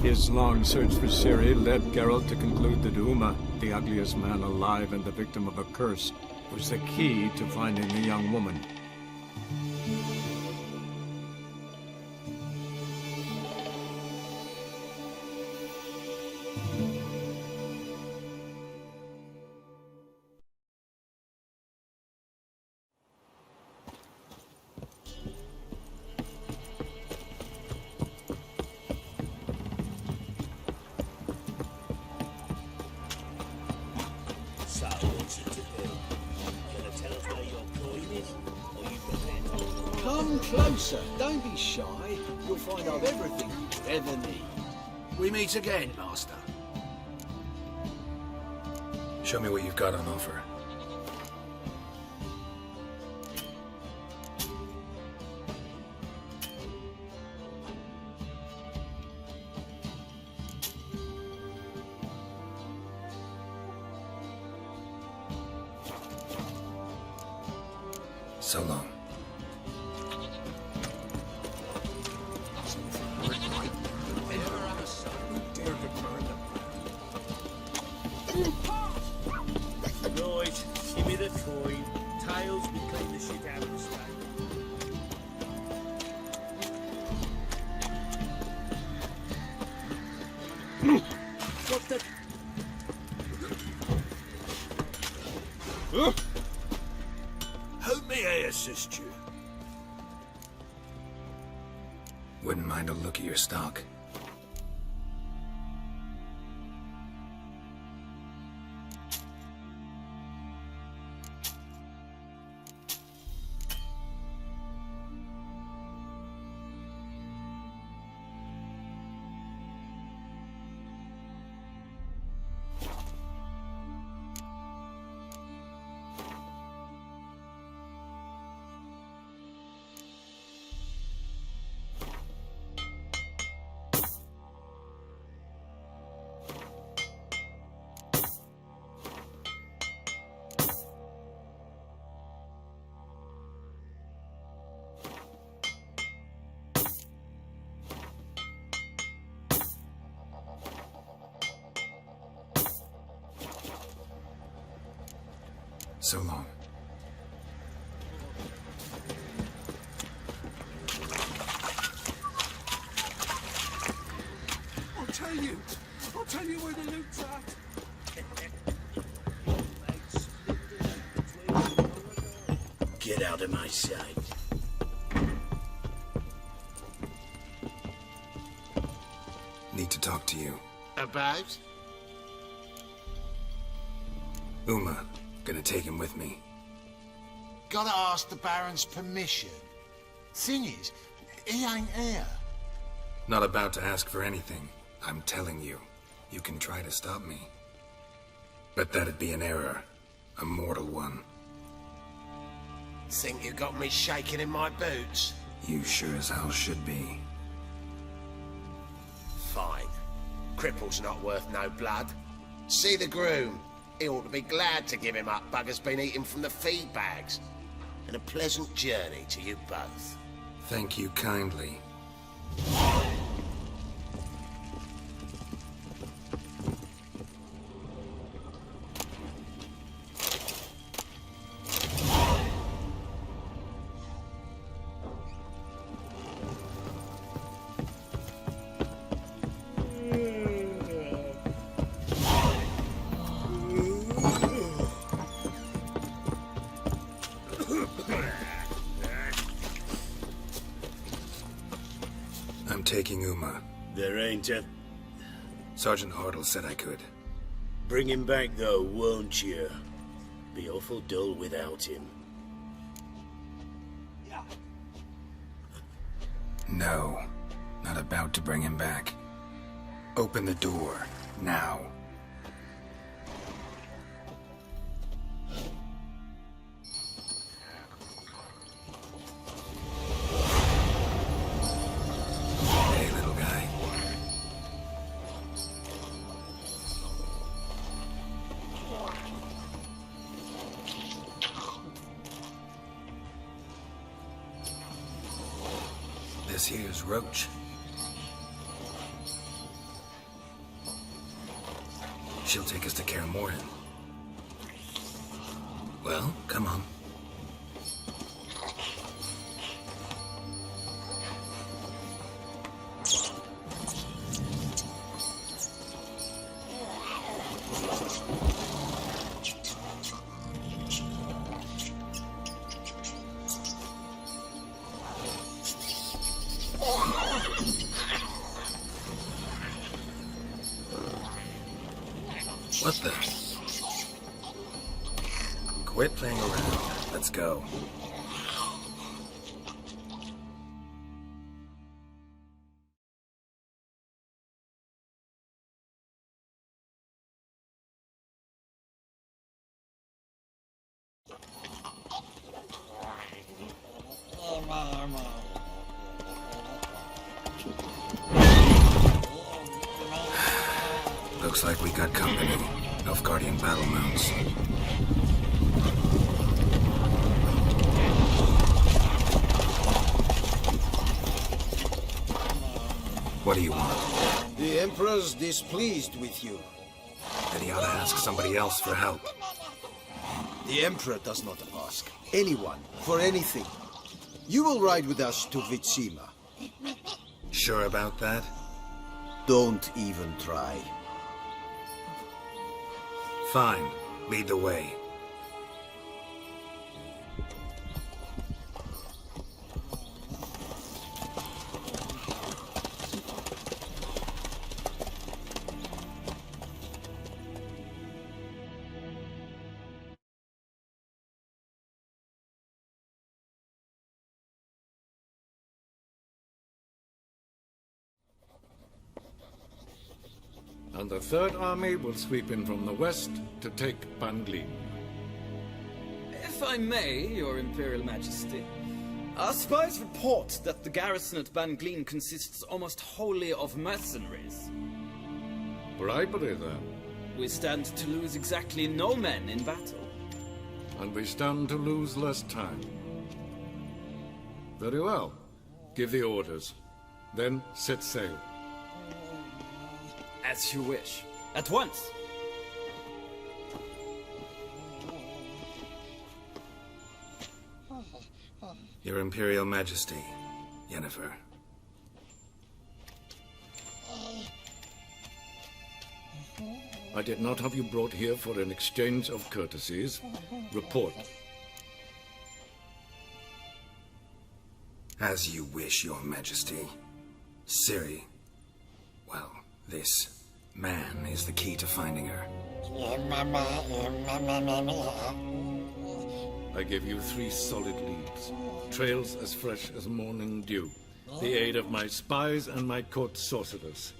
His long search for Ciri led Geralt to conclude that Uma, the ugliest man alive and the victim of a curse, was the key to finding the young woman. Come closer, don't be shy. You'll find I've everything you could ever need. We meet again, Master. Show me what you've got on offer. So long. Right, give me the coin. Tails will clean the shit out of the stable. What the? Who may I assist you? Wouldn't mind a look at your stock. So long. I'll tell you where the loot's at. Get out of my sight. Need to talk to you. About? Uma. Gonna take him with me. Gotta ask the Baron's permission. Thing is, he ain't here. Not about to ask for anything. I'm telling you. You can try to stop me. But that'd be an error. A mortal one. Think you got me shaking in my boots? You sure as hell should be. Fine. Cripple's not worth no blood. See the groom. He ought to be glad to give him up. Bugger's been eating from the feed bags. And a pleasant journey to you both. Thank you kindly. I'm taking Uma. There ain't a... Sergeant Hartle said I could. Bring him back, though, won't you? Be awful dull without him. No. Not about to bring him back. Open the door. Now. Hey, little guy. This here's Roach. She'll take us to Kaer Morhen. Well, come on. What the? Quit playing around. Let's go. Looks like we got company. Nilfgaardian battle mounts. What do you want? The Emperor's displeased with you. Then he ought to ask somebody else for help. The Emperor does not ask anyone for anything. You will ride with us to Vitsima. Sure about that? Don't even try. Fine. Lead the way. And the Third Army will sweep in from the west to take Banglin. If I may, Your Imperial Majesty, our spies report that the garrison at Banglin consists almost wholly of mercenaries. Bribery, then. We stand to lose exactly no men in battle. And we stand to lose less time. Very well. Give the orders. Then set sail. As you wish. At once! Your Imperial Majesty, Yennefer. I did not have you brought here for an exchange of courtesies. Report. As you wish, Your Majesty. Ciri. Well, this man is the key to finding her. I give you 3 solid leads. Trails as fresh as morning dew. The aid of my spies and my court sorcerers.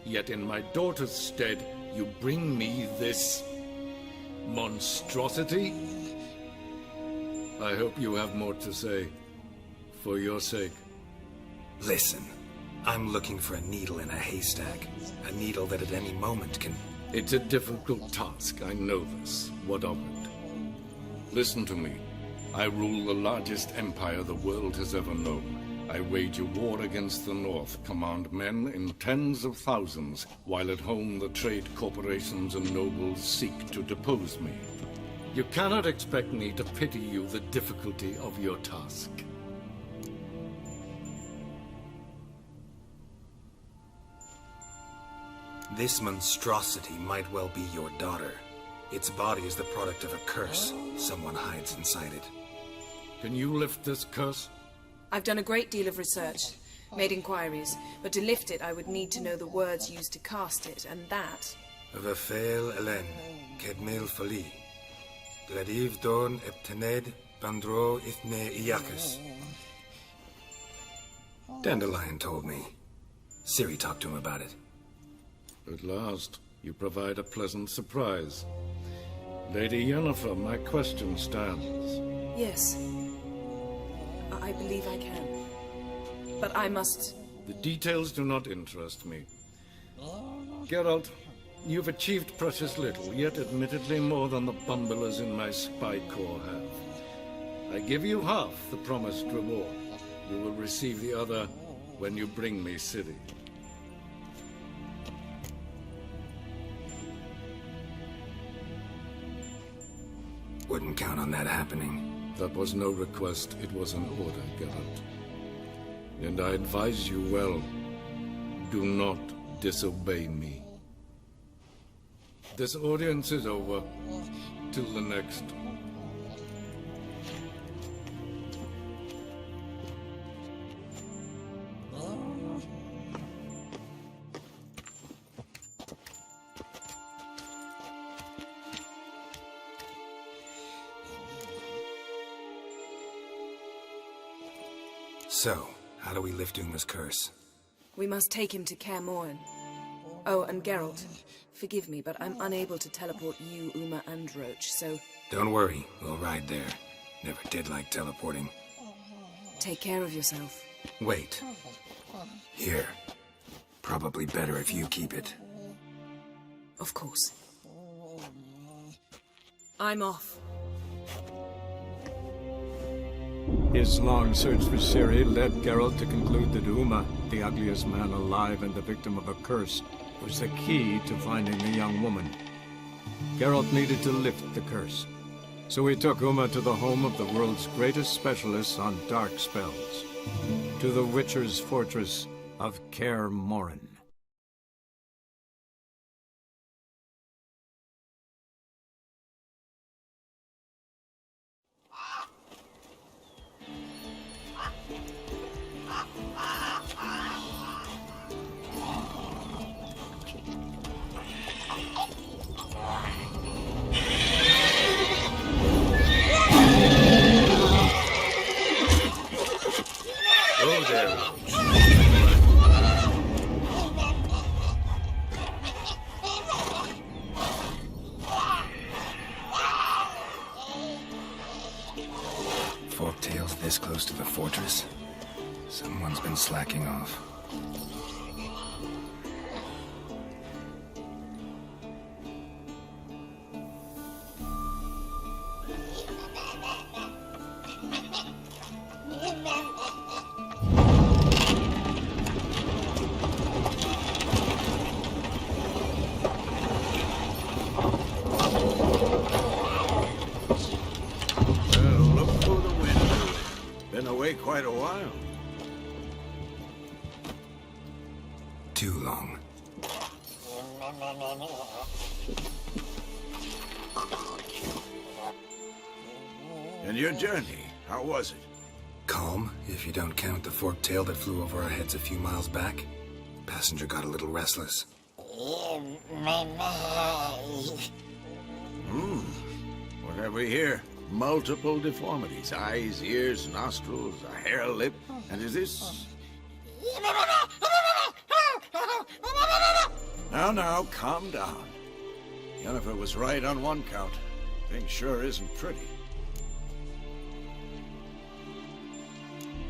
Yet in my daughter's stead, you bring me this monstrosity? I hope you have more to say. For your sake. Listen. I'm looking for a needle in a haystack. A needle that at any moment can... It's a difficult task, I know this. What of it? Listen to me. I rule the largest empire the world has ever known. I wage a war against the North, command men in tens of thousands, while at home the trade corporations and nobles seek to depose me. You cannot expect me to pity you the difficulty of your task. This monstrosity might well be your daughter. Its body is the product of a curse. Someone hides inside it. Can you lift this curse? I've done a great deal of research, made inquiries, but to lift it I would need to know the words used to cast it, and that... Vafael Elen, Kedmil Fali. Gladiv Dorn Eptened Bandro Ithne Iacus. Dandelion told me. Ciri talked to him about it. At last, you provide a pleasant surprise. Lady Yennefer, my question stands. Yes. I believe I can. But I must... The details do not interest me. Geralt, you've achieved precious little, yet admittedly more than the bumblers in my spy corps have. I give you half the promised reward. You will receive the other when you bring me Ciri. Wouldn't count on that happening. That was no request, it was an order, Geralt. And I advise you well, do not disobey me. This audience is over. Till the next. So, how do we lift Uma's curse? We must take him to Kaer Morhen. Oh, and Geralt, forgive me, but I'm unable to teleport you, Uma, and Roach, so... Don't worry, we'll ride there. Never did like teleporting. Take care of yourself. Wait. Here. Probably better if you keep it. Of course. I'm off. His long search for Ciri led Geralt to conclude that Uma, the ugliest man alive and the victim of a curse, was the key to finding the young woman. Geralt needed to lift the curse, so he took Uma to the home of the world's greatest specialists on dark spells, to the Witcher's fortress of Kaer Morhen. Forktails this close to the fortress? Someone's been slacking off. Quite a while. Too long. And your journey, how was it? Calm, if you don't count the forktail that flew over our heads a few miles back. Passenger got a little restless. What have we here? Multiple deformities. Eyes, ears, nostrils, a hair lip. And is this... Now, calm down. Yennefer was right on one count. Thing sure isn't pretty.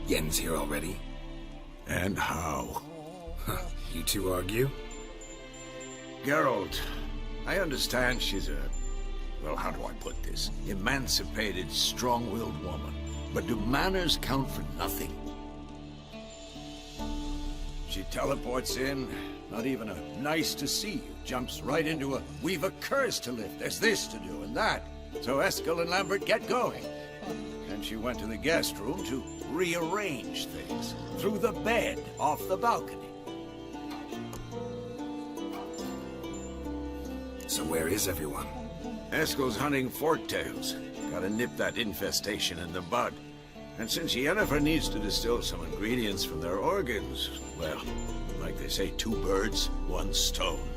Yen's here already? And how? You two argue? Geralt, I understand she's a... Well, how do I put this? Emancipated, strong-willed woman. But do manners count for nothing? She teleports in, not even a nice to see you, jumps right into a, we've a curse to lift, there's this to do and that. So Eskel and Lambert get going. And she went to the guest room to rearrange things. Through the bed, off the balcony. So where is everyone? Eskel's hunting forktails. Gotta nip that infestation in the bud. And since Yennefer needs to distill some ingredients from their organs, well, like they say, 2 birds, 1 stone.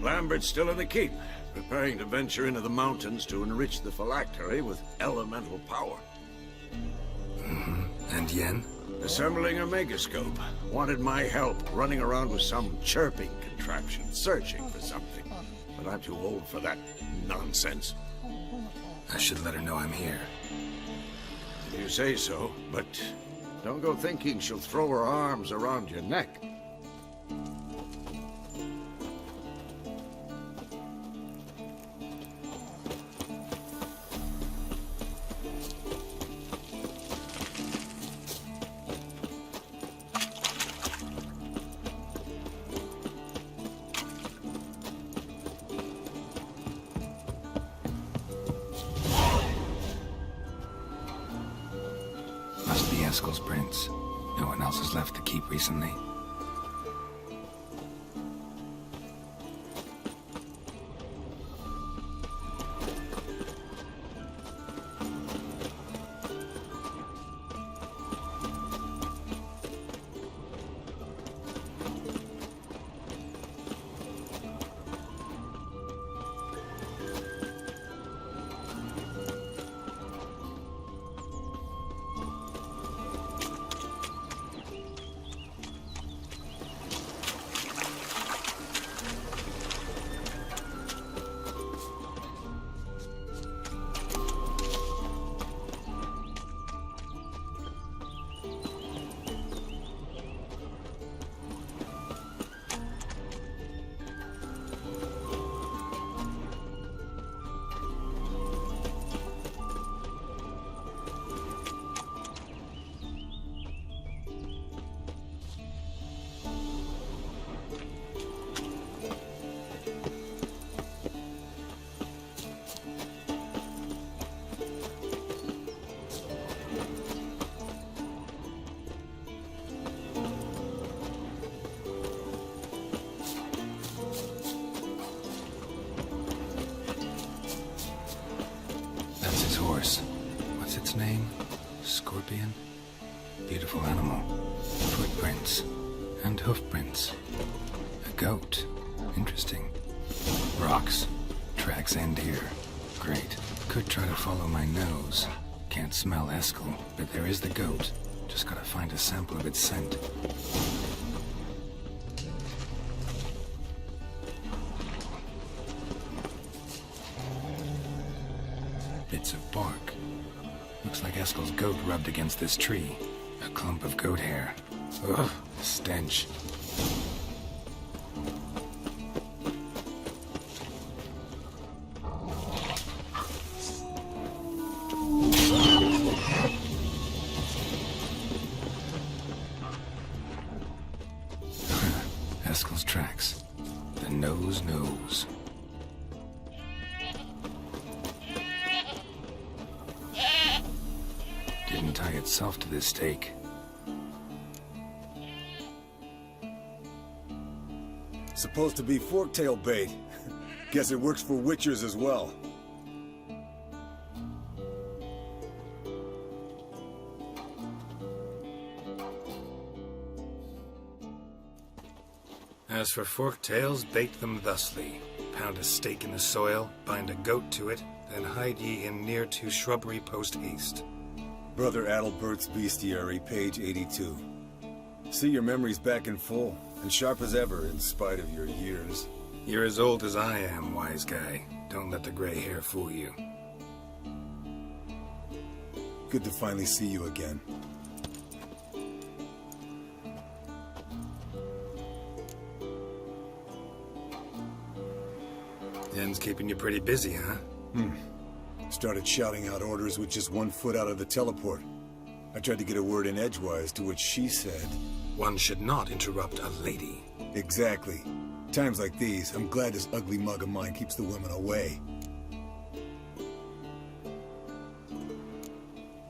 Lambert's still in the keep, preparing to venture into the mountains to enrich the phylactery with elemental power. And Yen? Assembling a megascope. Wanted my help running around with some chirping contraption, searching for something. But I'm too old for that nonsense. I should let her know I'm here. If you say so, but don't go thinking she'll throw her arms around your neck. Eskel's prints. No one else has left the keep recently. Horse. What's its name? Scorpion? Beautiful animal. Footprints. And hoofprints. A goat. Interesting. Rocks. Tracks end here. Great. Could try to follow my nose. Can't smell Eskel, but there is the goat. Just gotta find a sample of its scent. Bits of bark. Looks like Eskel's goat rubbed against this tree. A clump of goat hair. Ugh, stench. Eskel's tracks. The nose knows. Didn't tie itself to this stake. Supposed to be forktail bait. Guess it works for witchers as well. As for forktails, bait them thusly. Pound a stake in the soil, bind a goat to it, then hide ye in near to shrubbery post haste. Brother Adalbert's Bestiary, page 82. See, your memory's back in full, and sharp as ever, in spite of your years. You're as old as I am, wise guy. Don't let the gray hair fool you. Good to finally see you again. Yen's keeping you pretty busy, huh? Started shouting out orders with just 1 foot out of the teleport. I tried to get a word in edgewise, to which she said... One should not interrupt a lady. Exactly. Times like these, I'm glad this ugly mug of mine keeps the women away.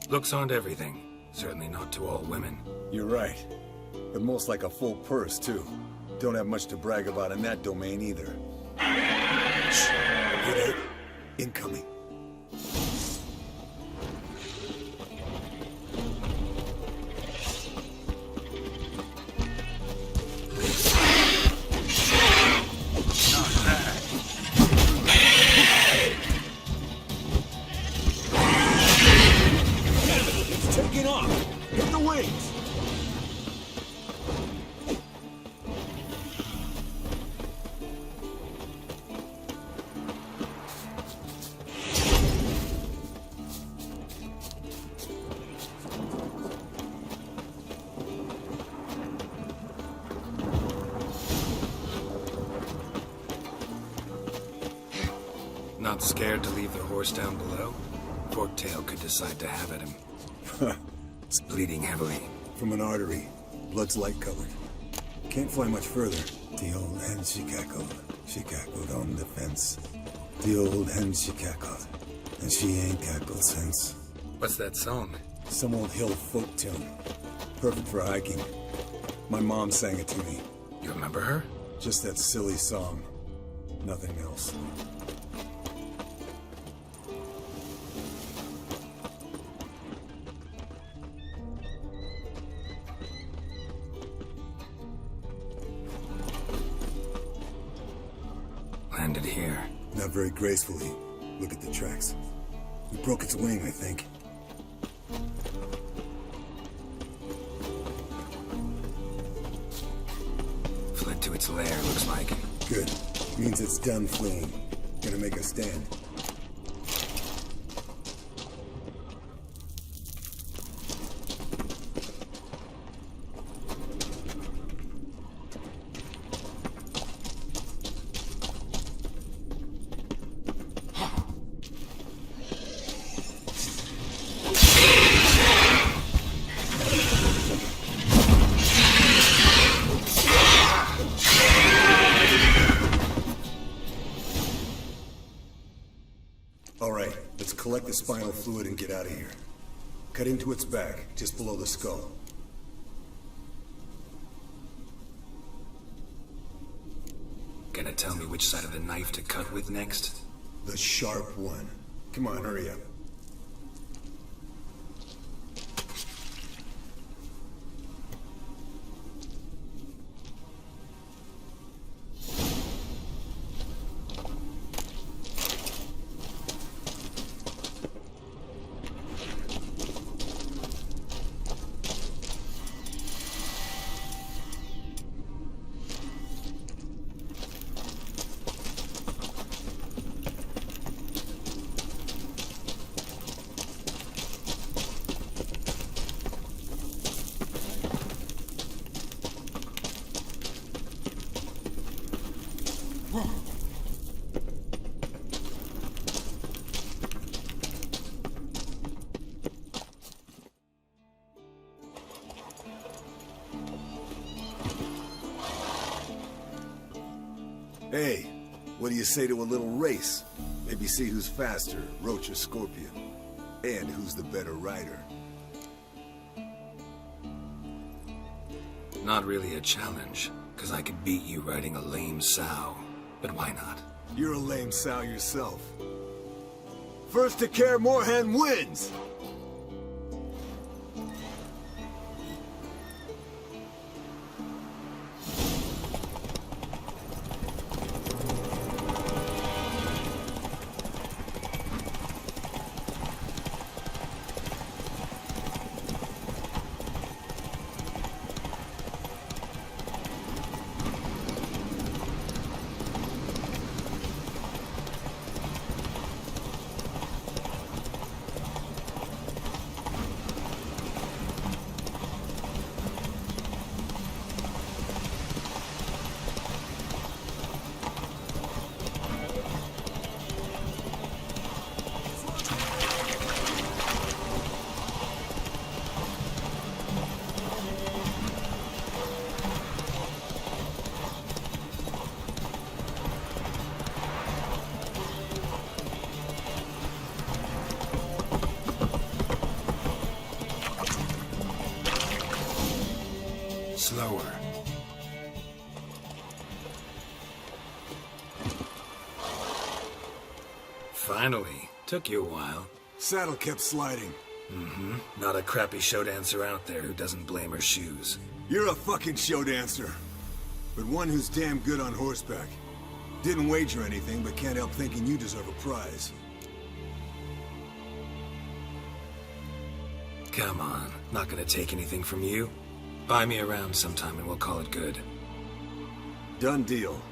Looks aren't everything. Certainly not to all women. You're right. But most like a full purse, too. Don't have much to brag about in that domain, either. Shh! Hear that? Incoming. Taking off! Hit the wings! Not scared to leave the horse down below? Forktail could decide to have at him. It's bleeding heavily. From an artery. Blood's light colored. Can't fly much further. The old hen she cackled. She cackled on the fence. The old hen she cackled. And she ain't cackled since. What's that song? Some old hill folk tune. Perfect for hiking. My mom sang it to me. You remember her? Just that silly song. Nothing else. Landed here. Not very gracefully. Look at the tracks. We broke its wing, I think. Fled to its lair, looks like. Good. Means it's done fleeing. Gonna make a stand. Alright, let's collect the spinal fluid and get out of here. Cut into its back, just below the skull. Gonna tell me which side of the knife to cut with next? The sharp one. Come on, hurry up. Hey, what do you say to a little race? Maybe see who's faster, Roach or Scorpion. And who's the better rider. Not really a challenge, because I could beat you riding a lame sow. But why not? You're a lame sow yourself. First to Kaer Morhen wins! Slower. Finally. Took you a while. Saddle kept sliding. Mm-hmm. Not a crappy show dancer out there who doesn't blame her shoes. You're a fucking show dancer. But one who's damn good on horseback. Didn't wager anything, but can't help thinking you deserve a prize. Come on. Not gonna take anything from you. Buy me around sometime and we'll call it good. Done deal.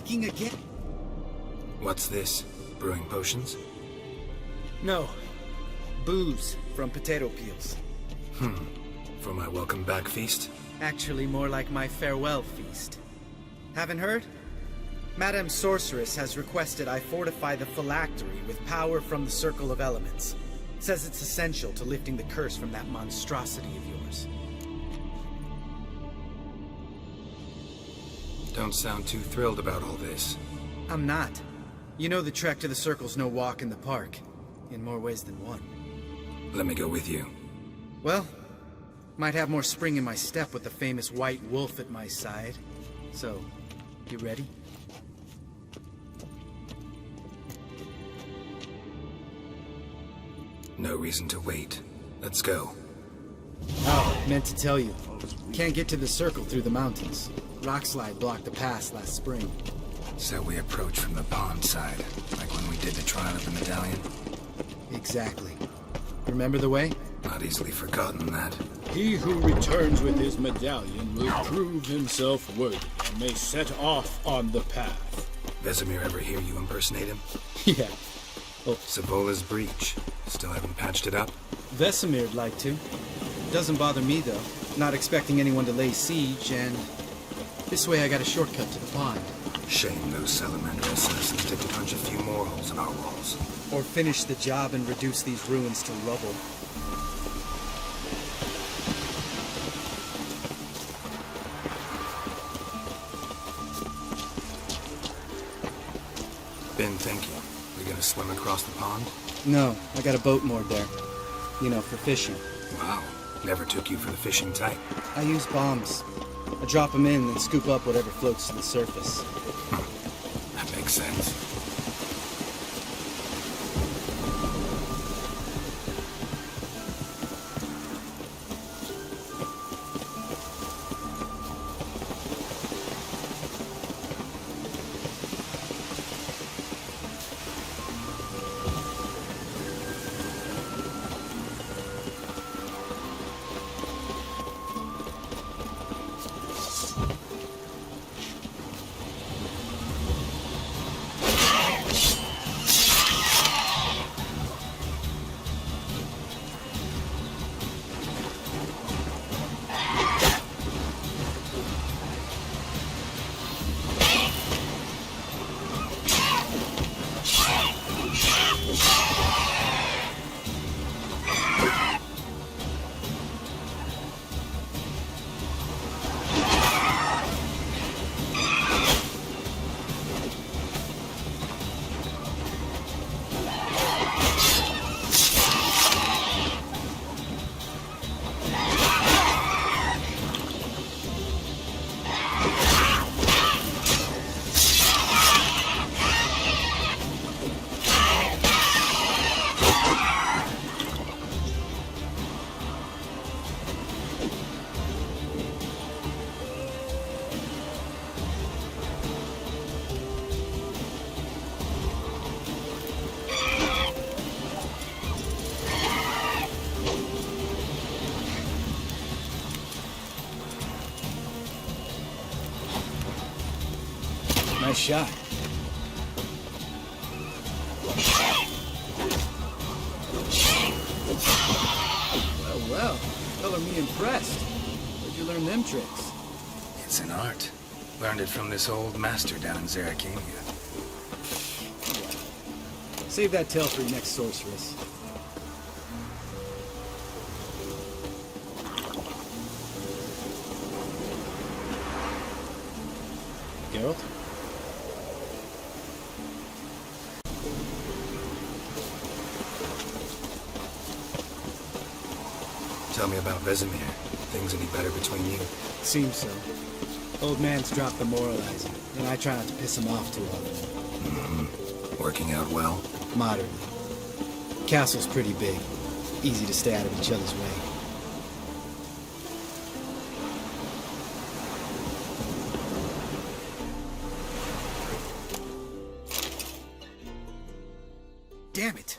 shaking again? What's this? Brewing potions? No. Booze from potato peels. For my welcome back feast? Actually, more like my farewell feast. Haven't heard? Madame Sorceress has requested I fortify the phylactery with power from the Circle of Elements. Says it's essential to lifting the curse from that monstrosity of yours. Don't sound too thrilled about all this. I'm not. You know the trek to the Circle's no walk in the park. In more ways than one. Let me go with you. Well, might have more spring in my step with the famous white wolf at my side. So, you ready? No reason to wait. Let's go. Oh, meant to tell you. Can't get to the Circle through the mountains. Rockslide blocked the pass last spring. So we approach from the pond side, like when we did the trial of the medallion? Exactly. Remember the way? Not easily forgotten that. He who returns with his medallion will prove himself worthy and may set off on the path. Vesemir ever hear you impersonate him? Yeah. Savola's breach. Still haven't patched it up? Vesemir'd like to. Doesn't bother me, though. Not expecting anyone to lay siege, and... this way I got a shortcut to the pond. Shame those salamander assassins didn't punch a few more holes in our walls. Or finish the job and reduce these ruins to rubble. Been thinking. We gonna swim across the pond? No, I got a boat moored there. You know, for fishing. Wow. Never took you for the fishing type. I use bombs. I drop them in and scoop up whatever floats to the surface. That makes sense. Nice shot. Well, color me impressed. Where'd you learn them tricks? It's an art. Learned it from this old master down in Zeracania. Save that tale for your next sorceress. Geralt? Tell me about Vesemir. Things any better between you? Seems so. Old man's dropped the moralizing, and I try not to piss him off too often. Working out well? Moderately. Castle's pretty big. Easy to stay out of each other's way. Damn it!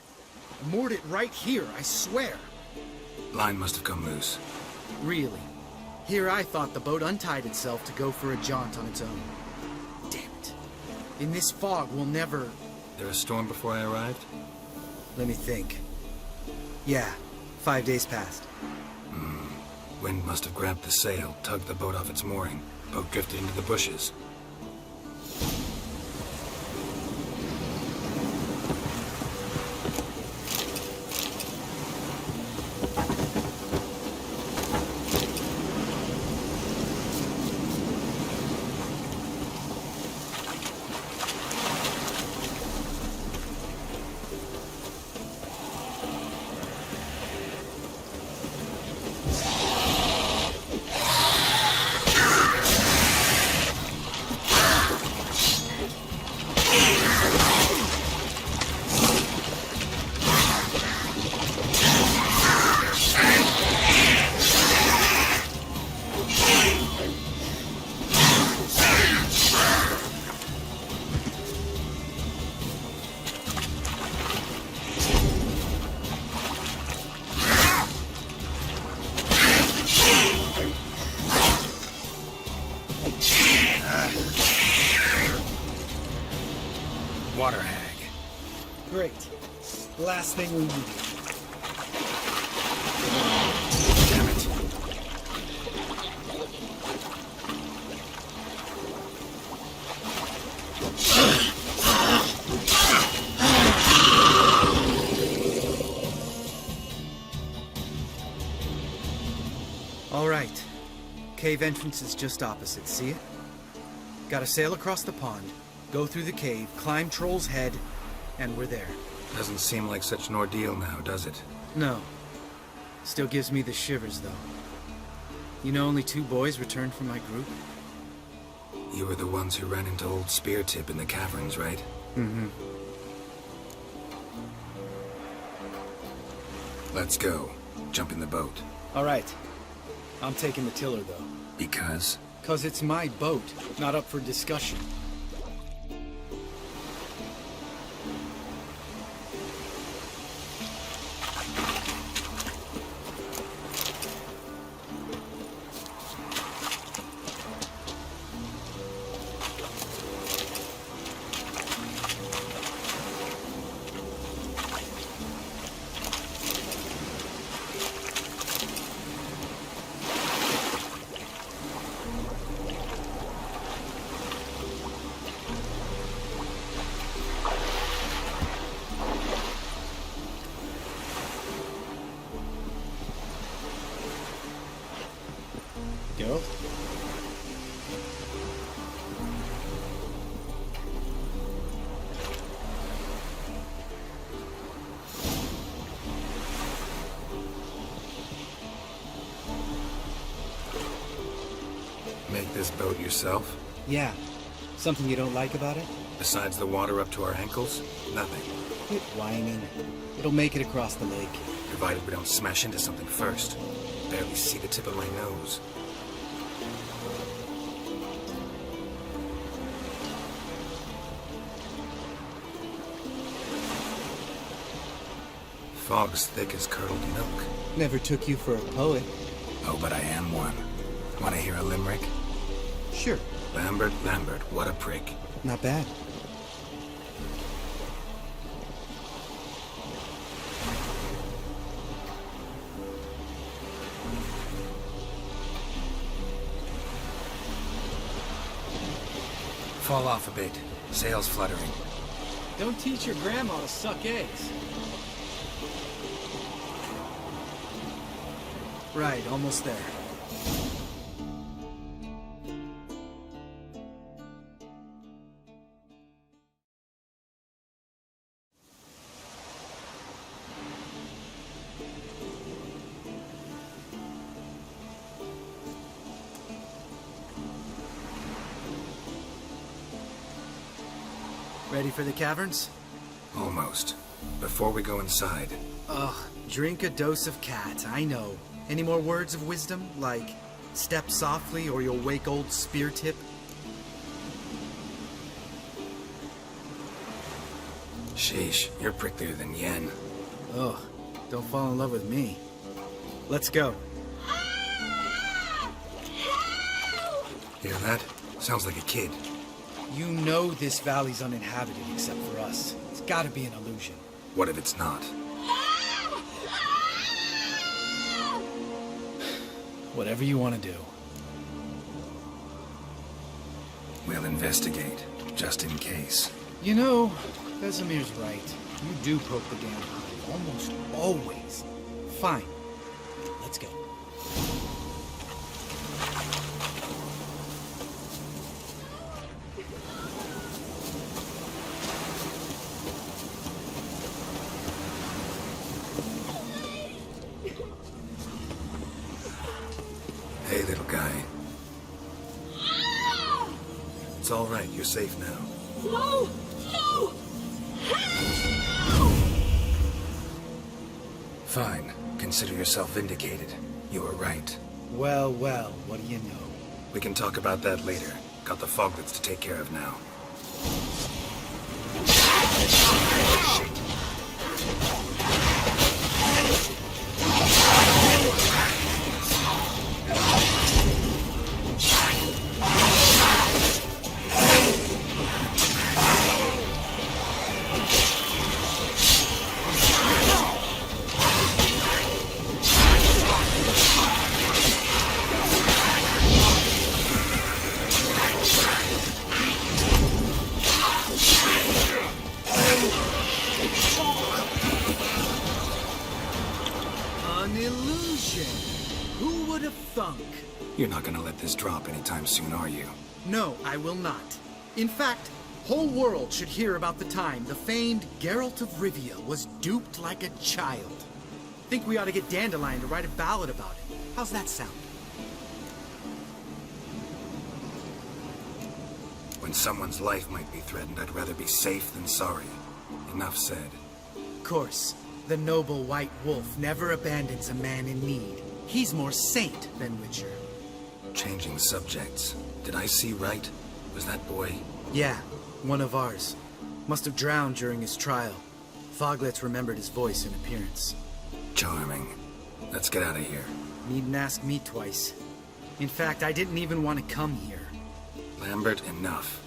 I moored it right here, I swear! Line must have come loose. Really? Here I thought the boat untied itself to go for a jaunt on its own. Damn it. In this fog, we'll never... There a storm before I arrived? Let me think. Yeah, 5 days passed. Wind must have grabbed the sail, tugged the boat off its mooring. Boat drifted into the bushes. Water hag. Great. Last thing we needed. Damn it. All right. Cave entrance is just opposite, see it? Gotta sail across the pond, go through the cave, climb Troll's Head, and we're there. Doesn't seem like such an ordeal now, does it? No. Still gives me the shivers, though. You know only 2 boys returned from my group? You were the ones who ran into old Spear Tip in the caverns, right? Mm-hmm. Let's go. Jump in the boat. All right. I'm taking the tiller, though. Because? 'Cause it's my boat, not up for discussion. Geralt? Make this boat yourself? Yeah. Something you don't like about it? Besides the water up to our ankles? Nothing. Quit whining. It'll make it across the lake. Provided we don't smash into something first. Barely see the tip of my nose. Fog's thick as curdled milk. Never took you for a poet. Oh, but I am one. Want to hear a limerick? Sure. Lambert, Lambert, what a prick. Not bad. Fall off a bit. Sails fluttering. Don't teach your grandma to suck eggs. Right, almost there. Ready for the caverns? Almost. Before we go inside. Ugh, drink a dose of cat, I know. Any more words of wisdom, like, step softly or you'll wake old Spear Tip? Sheesh, you're pricklier than Yen. Ugh, don't fall in love with me. Let's go. Hear that? Sounds like a kid. You know this valley's uninhabited except for us. It's gotta be an illusion. What if it's not? Whatever you want to do. We'll investigate, just in case. You know, Vesemir's right. You do poke the damn hive, almost always. Fine. Let's go. Hey, little guy. It's all right. You're safe now. No! No! Fine. Consider yourself vindicated. You were right. Well, well, what do you know? We can talk about that later. Got the foglets to take care of now. You're not gonna let this drop anytime soon, are you? No, I will not. In fact, whole world should hear about the time the famed Geralt of Rivia was duped like a child. Think we ought to get Dandelion to write a ballad about it. How's that sound? When someone's life might be threatened, I'd rather be safe than sorry. Enough said. Of course, the noble white wolf never abandons a man in need. He's more saint than witcher. Changing subjects. Did I see right? Was that boy? Yeah, one of ours. Must have drowned during his trial. Foglets remembered his voice and appearance. Charming. Let's get out of here. Needn't ask me twice. In fact, I didn't even want to come here. Lambert, enough.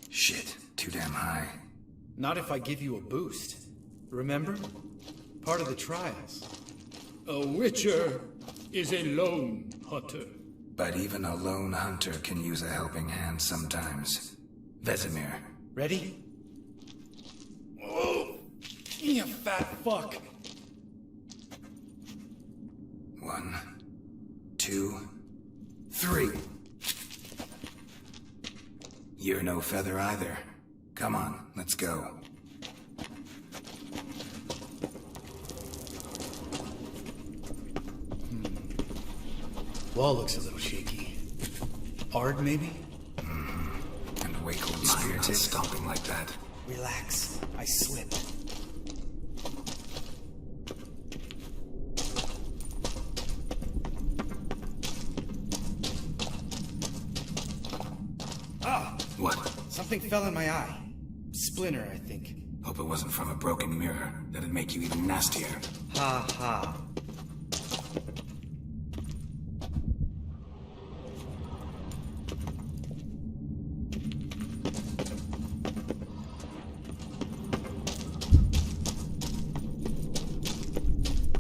Shit, too damn high. Not if I give you a boost. Remember? Part of the trials. A witcher is a lone hunter. But even a lone hunter can use a helping hand sometimes. Vesemir. Ready? Oh! You fat fuck! 1, 2, 3. You're no feather either. Come on, let's go. Wall looks a little shaky. Ard, maybe? And a wake-old spirit is stomping like that. Relax. I slipped. Ah! What? Something fell in my eye. Splinter, I think. Hope it wasn't from a broken mirror. That'd make you even nastier. Ha ha.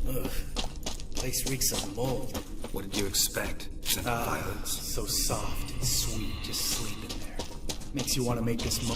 Ugh. Place reeks of mold. What did you expect? Scent of violets? So soft and sweet, just sleeping there. Makes you want to make this mo-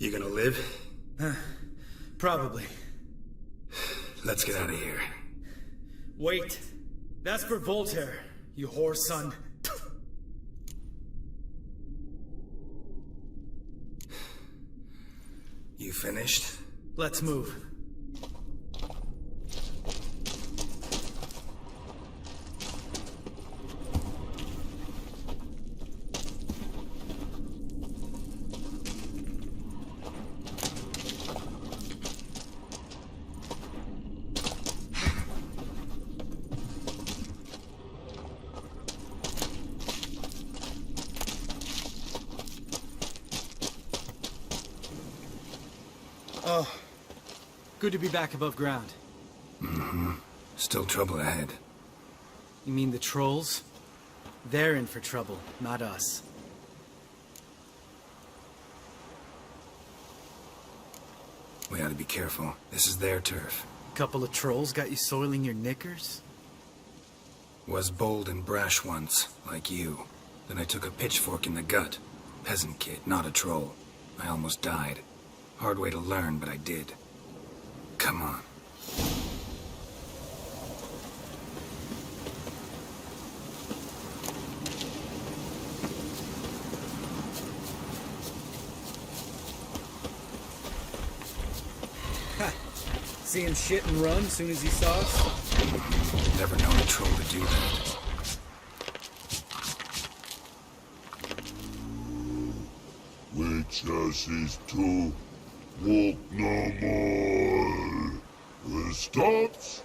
You gonna live? Probably. Let's get out of here. Wait. That's for Voltaire, you whore son. You finished? Let's move. Oh, good to be back above ground. Mm-hmm. Still trouble ahead. You mean the trolls? They're in for trouble, not us. We ought to be careful. This is their turf. Couple of trolls got you soiling your knickers? Was bold and brash once, like you. Then I took a pitchfork in the gut. Peasant kid, not a troll. I almost died. Hard way to learn, but I did. Come on. See him shit and run as soon as he saw us? Never known a troll to do that. Which is to walk no more. Stops.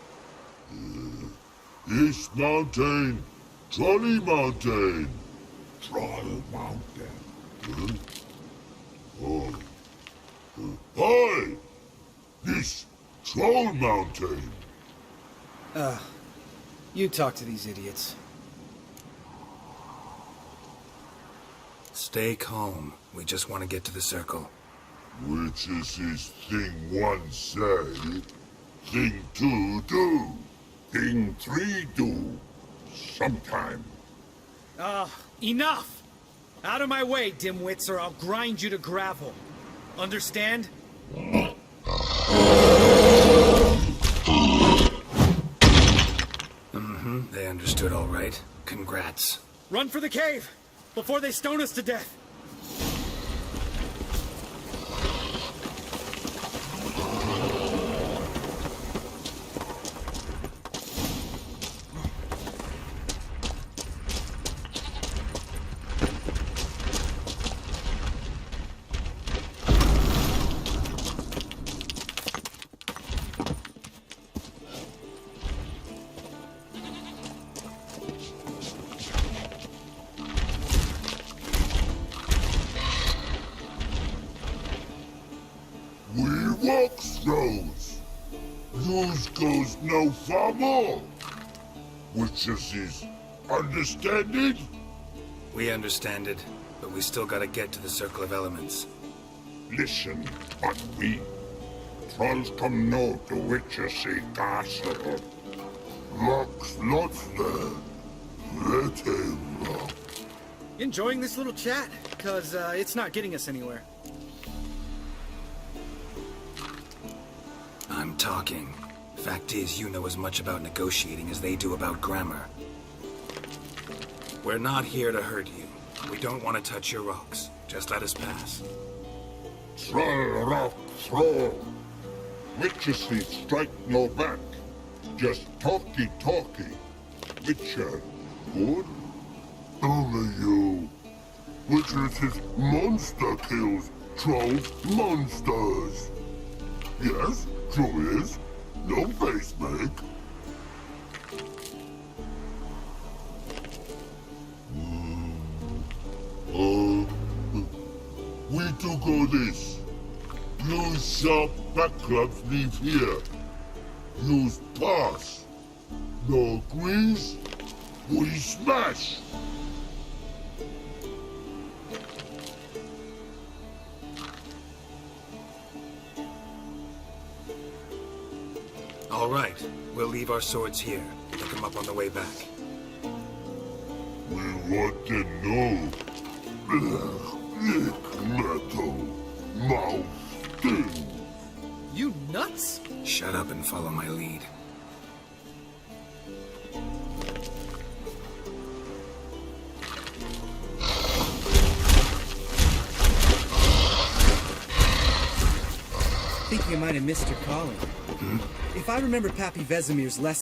East Mountain, Trolley Mountain. Troll Mountain. Hi! This Troll Mountain. You talk to these idiots. Stay calm. We just want to get to the circle. Which is his thing one say, thing two do, thing three do, sometime. Enough! Out of my way, dimwits, or I'll grind you to gravel. Understand? Mm-hmm. They understood all right. Congrats. Run for the cave! Before they stone us to death! Throws. Yours goes no far more. Which is understanding? We understand it, but we still gotta get to the Circle of Elements. Listen, but we trolls come know to witches see castle. Locks lots there. Let him rock. Enjoying this little chat? Cause it's not getting us anywhere. I'm talking. Fact is, you know as much about negotiating as they do about grammar. We're not here to hurt you. We don't want to touch your rocks. Just let us pass. Troll rock throw. Witches see strike no back. Just talky. Witcher, good? Only you. Witches is monster kills. Trolls monsters. Yes? True is. No face make. We do go this. Use sharp backups leave here. Use pass. No agrees. We smash. All right. We'll leave our swords here. Pick them up on the way back. We want to know. Lick metal. Mouth nuts? Shut up and follow my lead. I think you might have missed your calling. If I remember Pappy Vesemir's lesson,